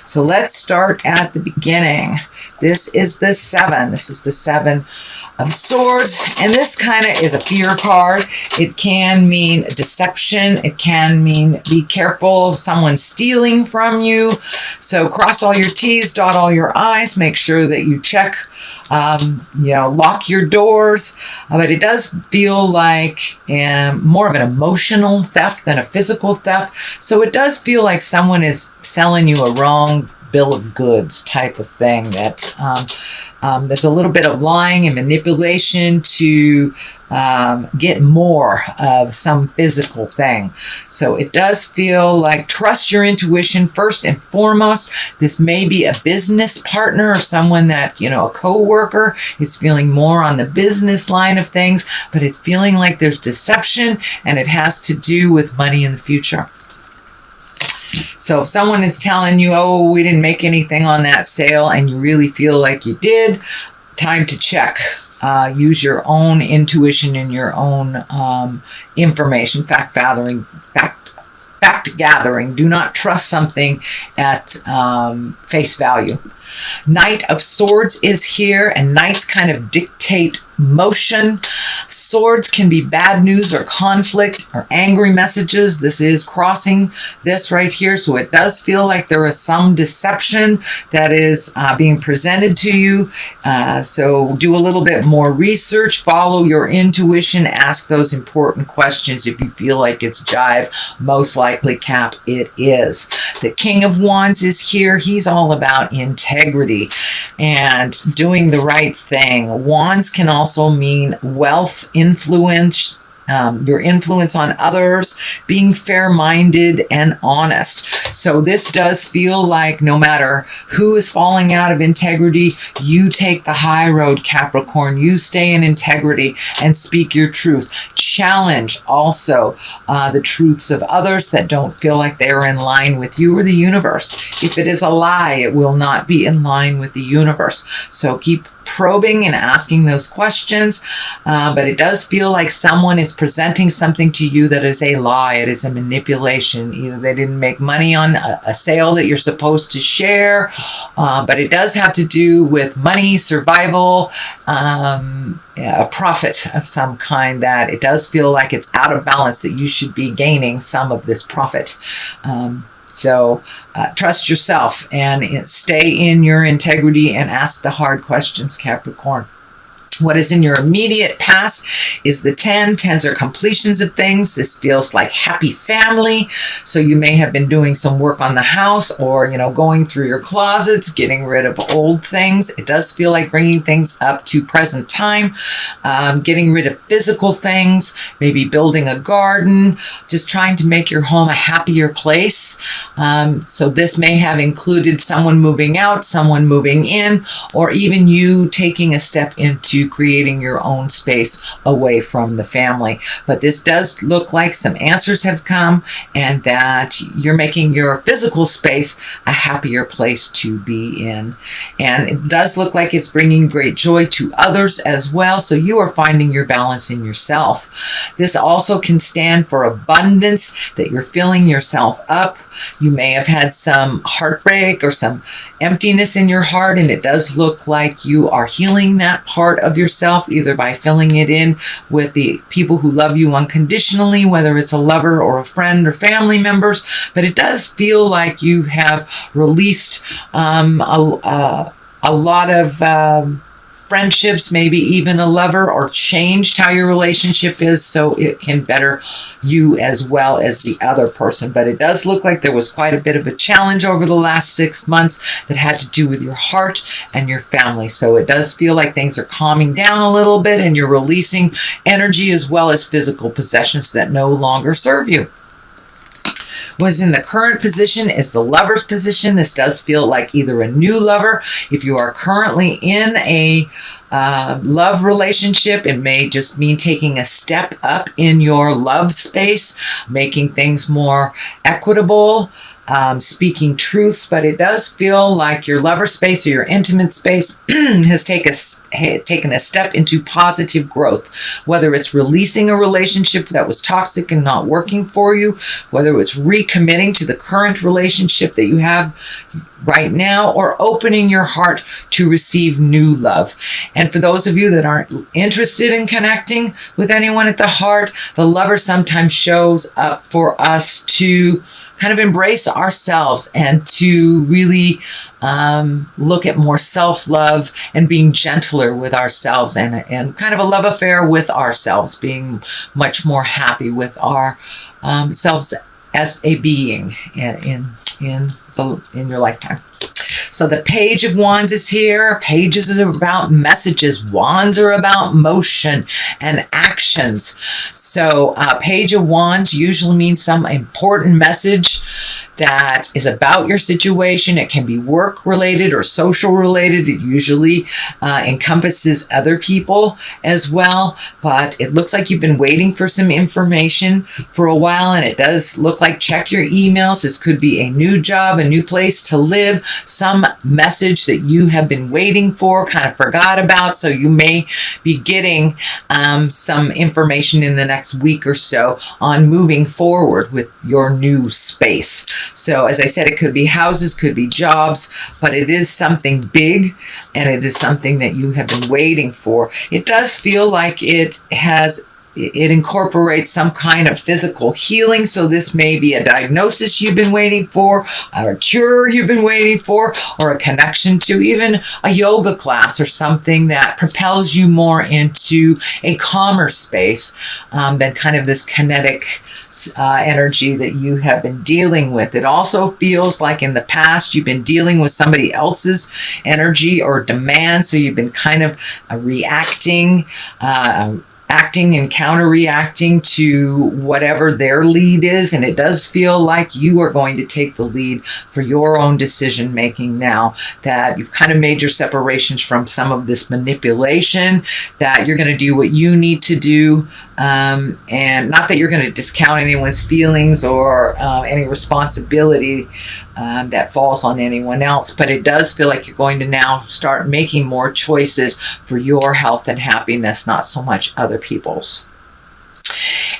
So let's start at the beginning. This is the 7. This is the 7 of Swords, and this kind of is a fear card. It can mean deception. It can mean be careful of someone stealing from you. So cross all your T's, dot all your I's, make sure that you check, lock your doors. But it does feel like more of an emotional theft than a physical theft. So it does feel like someone is selling you a wrong bill of goods type of thing, that there's a little bit of lying and manipulation to get more of some physical thing. So it does feel like trust your intuition first and foremost. This may be a business partner or someone that, a co-worker is feeling more on the business line of things, but it's feeling like there's deception and it has to do with money in the future. So if someone is telling you, oh, we didn't make anything on that sale, and you really feel like you did, time to check. Use your own intuition and your own information, fact gathering. Do not trust something at face value. Knight of Swords is here, and knights kind of dictate motion. Swords can be bad news or conflict or angry messages. This is crossing this right here, so it does feel like there is some deception that is being presented to you. So do a little bit more research, follow your intuition, ask those important questions. If you feel like it's jive, most likely, Cap, it is. The King of Wands is here. He's all about integrity and doing the right thing. Wands can also mean wealth, influence, your influence on others, being fair-minded and honest. So this does feel like no matter who is falling out of integrity, you take the high road, Capricorn. You stay in integrity and speak your truth. Challenge also the truths of others that don't feel like they're in line with you or the universe. If it is a lie, it will not be in line with the universe. So keep probing and asking those questions, but it does feel like someone is presenting something to you that is a lie. It is a manipulation. Either they didn't make money on a sale that you're supposed to share, but it does have to do with money, survival, a profit of some kind, that it does feel like it's out of balance, that you should be gaining some of this profit. So trust yourself and stay in your integrity and ask the hard questions, Capricorn. What is in your immediate past is the 10. 10s are completions of things. This feels like happy family. So you may have been doing some work on the house, or, going through your closets, getting rid of old things. It does feel like bringing things up to present time, getting rid of physical things, maybe building a garden, just trying to make your home a happier place. So this may have included someone moving out, someone moving in, or even you taking a step into creating your own space away from the family. But this does look like some answers have come, and that you're making your physical space a happier place to be in. And it does look like it's bringing great joy to others as well. So you are finding your balance in yourself. This also can stand for abundance, that you're filling yourself up. You may have had some heartbreak or some emptiness in your heart, and it does look like you are healing that part of yourself, either by filling it in with the people who love you unconditionally, whether it's a lover or a friend or family members. But it does feel like you have released a lot of friendships, maybe even a lover, or changed how your relationship is so it can better you as well as the other person. But it does look like there was quite a bit of a challenge over the last 6 months that had to do with your heart and your family. So it does feel like things are calming down a little bit, and you're releasing energy as well as physical possessions that no longer serve you. What is in the current position is the Lover's position. This does feel like either a new lover. If you are currently in a love relationship, it may just mean taking a step up in your love space, making things more equitable, speaking truths. But it does feel like your lover space or your intimate space has taken a step into positive growth, whether it's releasing a relationship that was toxic and not working for you, whether it's recommitting to the current relationship that you have. right now, or opening your heart to receive new love. And for those of you that aren't interested in connecting with anyone at the heart, the lover sometimes shows up for us to kind of embrace ourselves and to really look at more self-love and being gentler with ourselves, and kind of a love affair with ourselves, being much more happy with our selves as a being in your lifetime. So the Page of Wands is here. Pages are about messages. Wands are about motion and actions. So Page of Wands usually means some important message that is about your situation. It can be work related or social related. It usually encompasses other people as well. But it looks like you've been waiting for some information for a while, and it does look like check your emails. This could be a new job, a new place to live, some message that you have been waiting for, kind of forgot about. So you may be getting some information in the next week or so on moving forward with your new space. So as I said, it could be houses, could be jobs, but it is something big, and it is something that you have been waiting for. It does feel like it incorporates some kind of physical healing. So this may be a diagnosis you've been waiting for, or a cure you've been waiting for, or a connection to even a yoga class or something that propels you more into a calmer space than kind of this kinetic energy that you have been dealing with. It also feels like in the past you've been dealing with somebody else's energy or demand, so you've been kind of reacting, acting and counter-reacting to whatever their lead is. And it does feel like you are going to take the lead for your own decision making now, that you've kind of made your separations from some of this manipulation, that you're going to do what you need to do. And not that you're going to discount anyone's feelings or any responsibility that falls on anyone else, but it does feel like you're going to now start making more choices for your health and happiness, not so much other people's.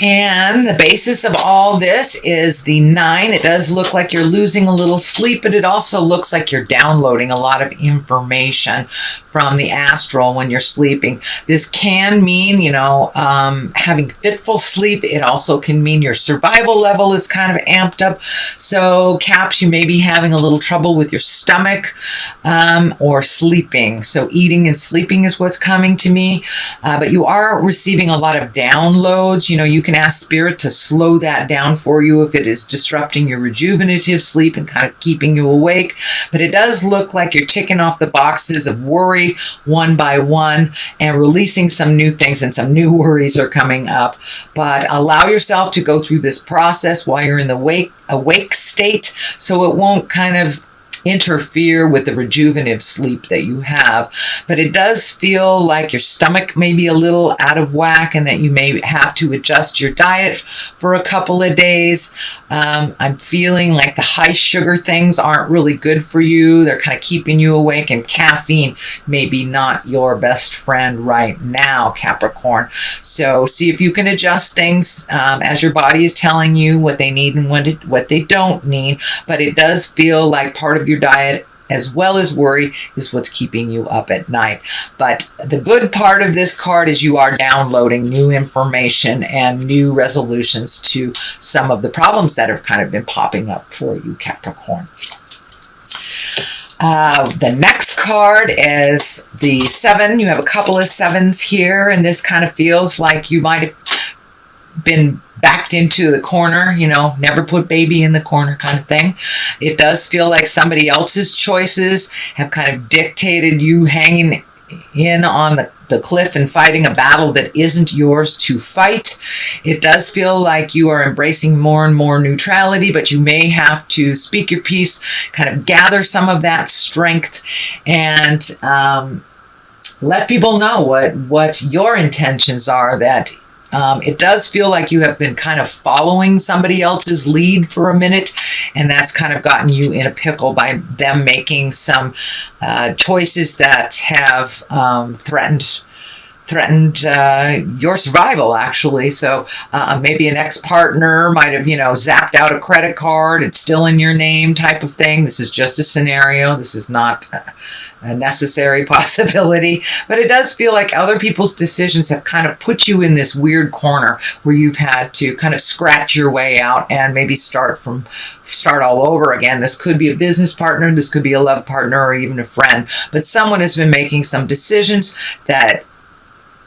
And the basis of all this is the 9. It does look like you're losing a little sleep, but it also looks like you're downloading a lot of information from the astral when you're sleeping. This can mean, having fitful sleep. It also can mean your survival level is kind of amped up. So Caps, you may be having a little trouble with your stomach or sleeping. So eating and sleeping is what's coming to me. But you are receiving a lot of downloads. You can ask Spirit to slow that down for you if it is disrupting your rejuvenative sleep and kind of keeping you awake. But it does look like you're ticking off the boxes of worry one by one and releasing some new things, and some new worries are coming up. But allow yourself to go through this process while you're in the awake state, so it won't kind of interfere with the rejuvenative sleep that you have. But it does feel like your stomach may be a little out of whack, and that you may have to adjust your diet for a couple of days. I'm feeling like the high sugar things aren't really good for you. They're kind of keeping you awake, and caffeine may be not your best friend right now, Capricorn. So see if you can adjust things as your body is telling you what they need and what they don't need. But it does feel like part of your diet as well as worry is what's keeping you up at night. But the good part of this card is you are downloading new information and new resolutions to some of the problems that have kind of been popping up for you, Capricorn. The next card is the 7. You have a couple of 7s here, and this kind of feels like you might have been backed into the corner, never put baby in the corner kind of thing. It does feel like somebody else's choices have kind of dictated you hanging in on the cliff and fighting a battle that isn't yours to fight. It does feel like you are embracing more and more neutrality, but you may have to speak your piece, kind of gather some of that strength, and let people know what your intentions are. That it does feel like you have been kind of following somebody else's lead for a minute, and that's kind of gotten you in a pickle by them making some choices that have threatened threatened your survival, actually. So maybe an ex-partner might have, zapped out a credit card. It's still in your name type of thing. This is just a scenario. This is not a necessary possibility. But it does feel like other people's decisions have kind of put you in this weird corner where you've had to kind of scratch your way out and maybe start all over again. This could be a business partner. This could be a love partner or even a friend. But someone has been making some decisions that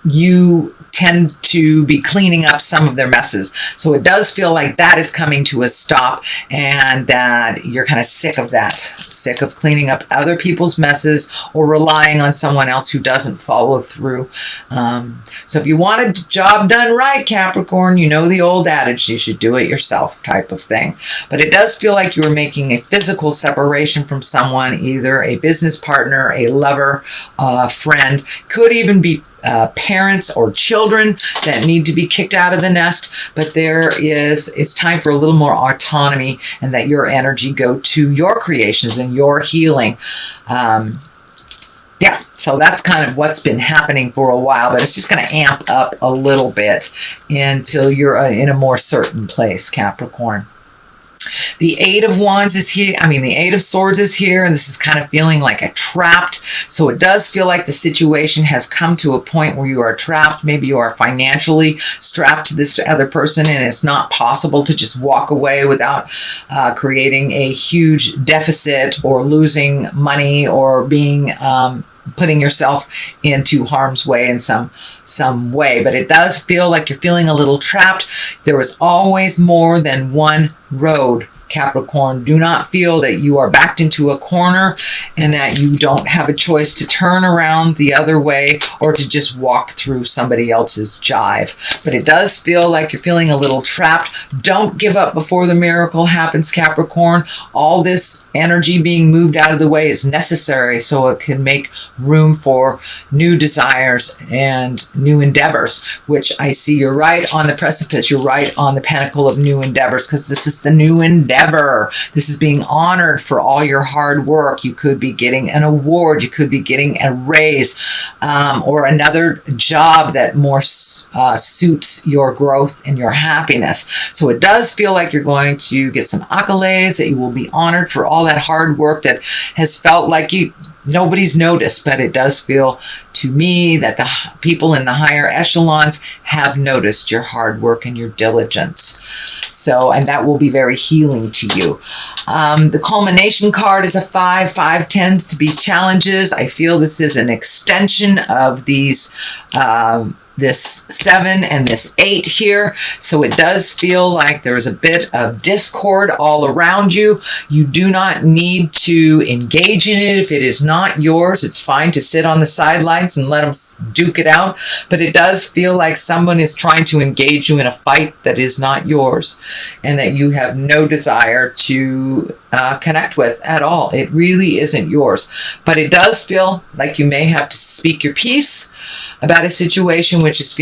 you tend to be cleaning up some of their messes. So it does feel like that is coming to a stop and that you're kind of sick of that, sick of cleaning up other people's messes or relying on someone else who doesn't follow through. So if you want a job done right, Capricorn, you know the old adage, you should do it yourself type of thing. But it does feel like you are making a physical separation from someone, either a business partner, a lover, a friend, could even be parents or children that need to be kicked out of the nest, but it's time for a little more autonomy and that your energy go to your creations and your healing. So that's kind of what's been happening for a while, but it's just going to amp up a little bit until you're in a more certain place, Capricorn. The Eight of Wands is here. The Eight of Swords is here, and this is kind of feeling like a trapped. So it does feel like the situation has come to a point where you are trapped. Maybe you are financially strapped to this other person, and it's not possible to just walk away without creating a huge deficit or losing money or being putting yourself into harm's way in some way. But it does feel like you're feeling a little trapped. There is always more than one road, Capricorn. Do not feel that you are backed into a corner and that you don't have a choice to turn around the other way or to just walk through somebody else's jive. But it does feel like you're feeling a little trapped. Don't give up before the miracle happens, Capricorn. All this energy being moved out of the way is necessary so it can make room for new desires and new endeavors, which I see you're right on the precipice. You're right on the pinnacle of new endeavors, because this is the new endeavor. This is being honored for all your hard work. You could be getting an award. You could be getting a raise or another job that more suits your growth and your happiness. So it does feel like you're going to get some accolades, that you will be honored for all that hard work that has felt like nobody's noticed, but it does feel to me that the people in the higher echelons have noticed your hard work and your diligence. So, and that will be very healing to you. The culmination card is a 5. 5 tends to be challenges. I feel this is an extension of these this 7 and this 8 here. So it does feel like there is a bit of discord all around you. You do not need to engage in it. If it is not yours, it's fine to sit on the sidelines and let them duke it out. But it does feel like someone is trying to engage you in a fight that is not yours and that you have no desire to connect with at all. It really isn't yours. But it does feel like you may have to speak your piece about a situation which is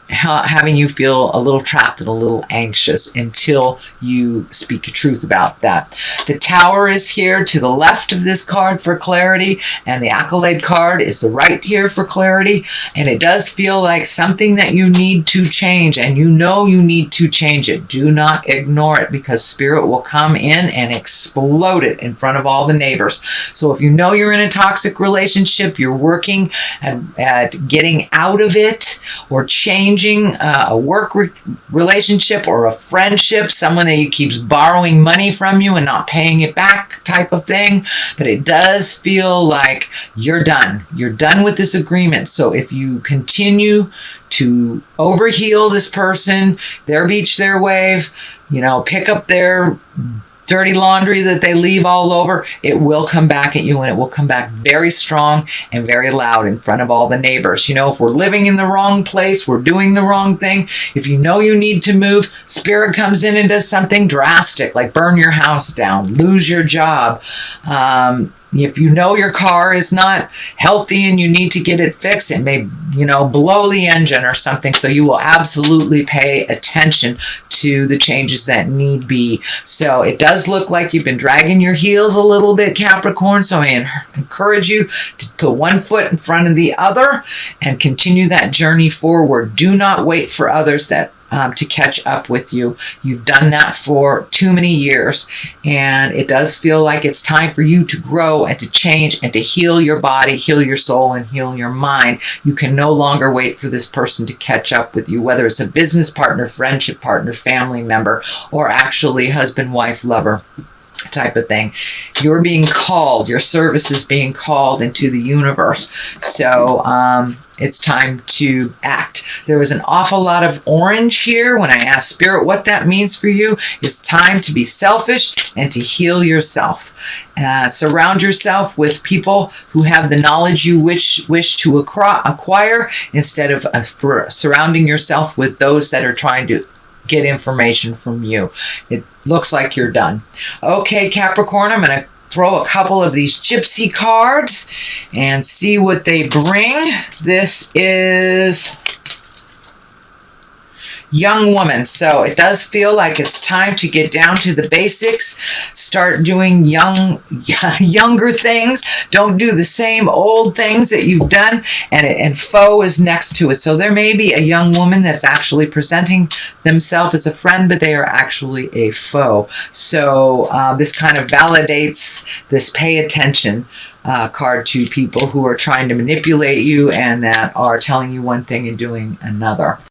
having you feel a little trapped and a little anxious until you speak your truth about that. The Tower is here to the left of this card for clarity, and the Accolade card is the right here for clarity. And it does feel like something that you need to change, and you know you need to change it. Do not ignore it, because Spirit will come in and explode it in front of all the neighbors. So if you know you're in a toxic relationship, you're working at getting out of it, or changing a work relationship or a friendship, someone that keeps borrowing money from you and not paying it back type of thing. But it does feel like you're done. You're done with this agreement. So if you continue to overheal this person, their beach, their wave, pick up their dirty laundry that they leave all over, it will come back at you, and it will come back very strong and very loud in front of all the neighbors. If we're living in the wrong place, we're doing the wrong thing, if you know you need to move, Spirit comes in and does something drastic, like burn your house down, lose your job, if you know your car is not healthy and you need to get it fixed, it may, blow the engine or something. So you will absolutely pay attention to the changes that need be. So it does look like you've been dragging your heels a little bit, Capricorn. So I encourage you to put one foot in front of the other and continue that journey forward. Do not wait for others to catch up with you. You've done that for too many years, and it does feel like it's time for you to grow and to change and to heal your body, heal your soul, and heal your mind. You can no longer wait for this person to catch up with you, whether it's a business partner, friendship partner, family member, or actually husband, wife, lover type of thing. You're being called, your service is being called into the universe. So it's time to act. There was an awful lot of orange here when I asked Spirit what that means for you. It's time to be selfish and to heal yourself. Surround yourself with people who have the knowledge you wish to acquire, instead of surrounding yourself with those that are trying to get information from you. It looks like you're done. Okay, Capricorn, I'm going to throw a couple of these gypsy cards and see what they bring. This is young woman. So it does feel like it's time to get down to the basics, start doing younger things. Don't do the same old things that you've done. And foe is next to it. So there may be a young woman that's actually presenting themselves as a friend, but they are actually a foe. So this kind of validates this pay attention card to people who are trying to manipulate you and that are telling you one thing and doing another.